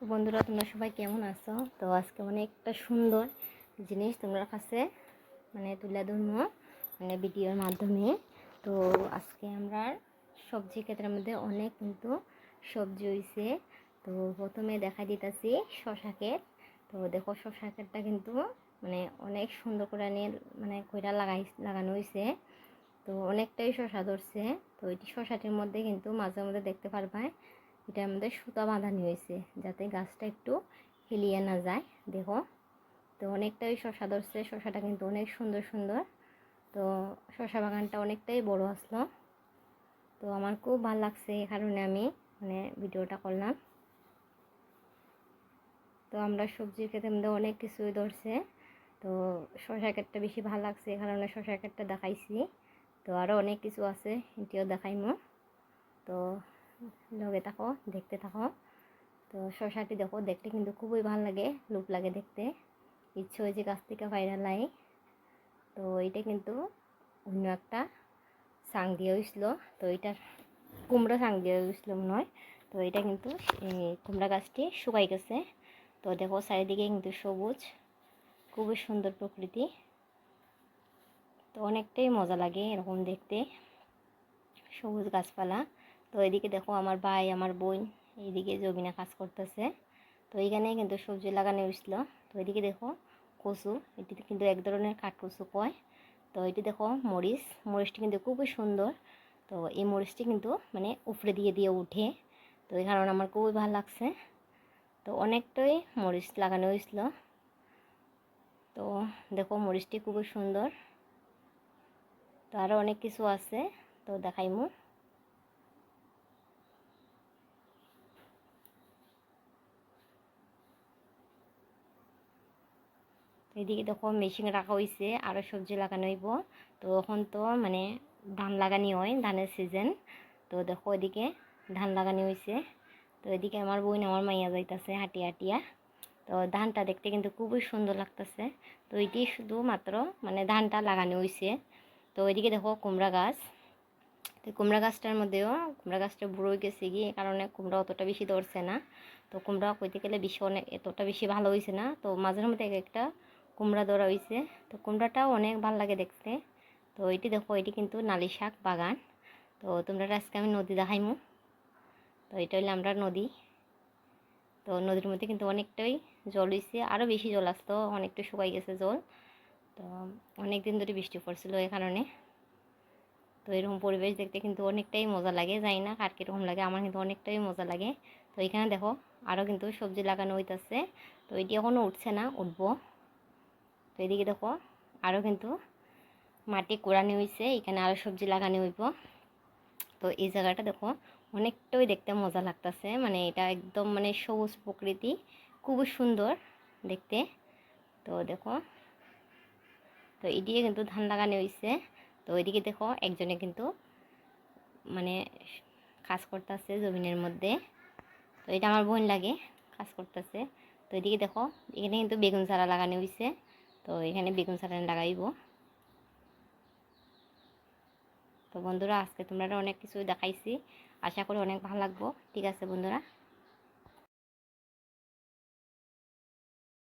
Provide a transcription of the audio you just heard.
তো বন্ধুরা, তোমরা সবাই কেমন আছো? তো আজকে অনেকটা সুন্দর জিনিস তোমার কাছে তুলে ধরবো ভিডিওর মাধ্যমে। তো আজকে আমরা সবজি ক্ষেতের মধ্যে অনেক কিন্তু সবজি হয়েছে। তো প্রথমে দেখা দিতেছি শশা ক্ষেত। তো দেখো, শশা ক্ষেতটা কিন্তু অনেক সুন্দর করে নিয়ে কইরা লাগানো হয়েছে। তো অনেকটাই শশা ধরছে। তো এটি শশাটির মধ্যে কিন্তু মাঝে মধ্যে দেখতে পারবা এটার মধ্যে সুতা বাঁধানো হয়েছে, যাতে গাছটা একটু হেলিয়ে না যায়। দেখো, তো অনেকটাই শশা ধরছে। শশাটা কিন্তু অনেক সুন্দর সুন্দর। তো শশা বাগানটা অনেকটাই বড় আসলো। তো আমার খুব ভালো লাগছে, এই কারণে আমি ভিডিওটা করলাম। তো আমরা সবজির ক্ষেতের মধ্যে অনেক কিছুই ধরছে। তো শশা ক্ষেতটা বেশি ভালো লাগছে, এই কারণে শশা ক্ষেতটা দেখাইছি। তো আরও অনেক কিছু আছে, এটিও দেখাইমো। তো লগে থাকো, দেখতে থাকো। তো শশাটি দেখো, দেখতে কিন্তু খুবই ভালো লাগে, লুপ লাগে দেখতে। ইচ্ছে হয়েছে গাছ থেকে ভাইরাল লাই। তো এটা কিন্তু অন্য একটা সাং দিয়ে হয়েছিল। তো এটার কুমড়া সাং দিয়ে হয়েছিল মনে হয়। তো এটা কিন্তু কুমড়া গাছটি শুকাই গেছে। তো দেখো, চারিদিকে কিন্তু সবুজ, খুবই সুন্দর প্রকৃতি। তো অনেকটাই মজা লাগে এরকম দেখতে, সবুজ গাছপালা। তো এদিকে দেখো, আমার ভাই আমার বোন এইদিকে জমিনে কাজ করতেছে। তো এইখানে কিন্তু সবজি লাগানো হয়েছিল। তো এদিকে দেখো কচু, এটি কিন্তু এক ধরনের কাঠকচু কয়। তো এটি দেখো মরিচটি কিন্তু খুবই সুন্দর। তো এই মরিচটি কিন্তু উপরে দিয়ে দিয়ে উঠে। তো এই কারণে আমার খুবই ভালো লাগছে। তো অনেকটাই মরিচ লাগানো হয়েছিল। তো দেখো, মরিচটি খুবই সুন্দর। তো আরও অনেক কিছু আছে, তো দেখাইমু। এদিকে দেখো, মেশিন রাখা হয়েছে, আরও সবজি লাগানো হইব। তো এখন তো ধান লাগানি হয়, ধানের সিজন। তো দেখো, এদিকে ধান লাগানি হয়েছে। তো এদিকে আমার বোন আমার মাইয়া যাইতেছে হাঁটিয়া হাঁটিয়া। তো ধানটা দেখতে কিন্তু খুবই সুন্দর লাগতেছে। তো এটি শুধুমাত্র ধানটা লাগানো হয়েছে। তো এদিকে দেখো কুমড়া গাছ। তো কুমড়া গাছটার মধ্যেও কুমড়া গাছটা বুড়ো হয়ে গেছে গিয়ে, এই কারণে কুমড়া অতটা বেশি ধরছে না। তো কুমড়া কইতে গেলে অনেক এতটা বেশি ভালো হয়েছে না। তো মাঝের মধ্যে একটা কুমড়া ধরা হয়েছে। তো কুমড়াটাও অনেক ভালো লাগে দেখতে। তো এটি দেখো, এটি কিন্তু নালি শাক বাগান। তো তোমরা আজকে আমি নদী দেখাইমু। তো এটা হইলে আমরা নদী। তো নদীর মধ্যে কিন্তু অনেকটাই জল হয়েছে, আরও বেশি জল আসতো, অনেকটা শুকাই গেছে জল। তো অনেক দিন ধরে বৃষ্টি পড়ছিল এই কারণে। তো এরকম পরিবেশ দেখতে কিন্তু অনেকটাই মজা লাগে, জানি না কার কীরকম লাগে, আমার কিন্তু অনেকটাই মজা লাগে। তো এখানে দেখো আরও কিন্তু সবজি লাগানো হইতেছে। তো এটি এখনও উঠছে না, উঠবো। তো এদিকে দেখো আরও কিন্তু মাটি কোড়ানো হয়েছে, এখানে আরও সবজি লাগানো হইব। তো এই জায়গাটা দেখো অনেকটাই দেখতে মজা লাগতেছে, এটা একদম সবুজ প্রকৃতি, খুবই সুন্দর দেখতে। তো দেখো, তো এদিকে কিন্তু ধান লাগানো হয়েছে। তো এদিকে দেখো একজনে কিন্তু কাজ করতেছে জমিনের মধ্যে। তো এটা আমার বোন লাগে, কাজ করতেছে। তো এদিকে দেখো, এখানে কিন্তু বেগুন চারা লাগানো হয়েছে। তো এখানে বেগুন চারা লাগাইব। তো বন্ধুরা, আজকে তোমরা অনেক কিছু দেখাইছি, আশা করি অনেক ভালো লাগবো। ঠিক আছে বন্ধুরা।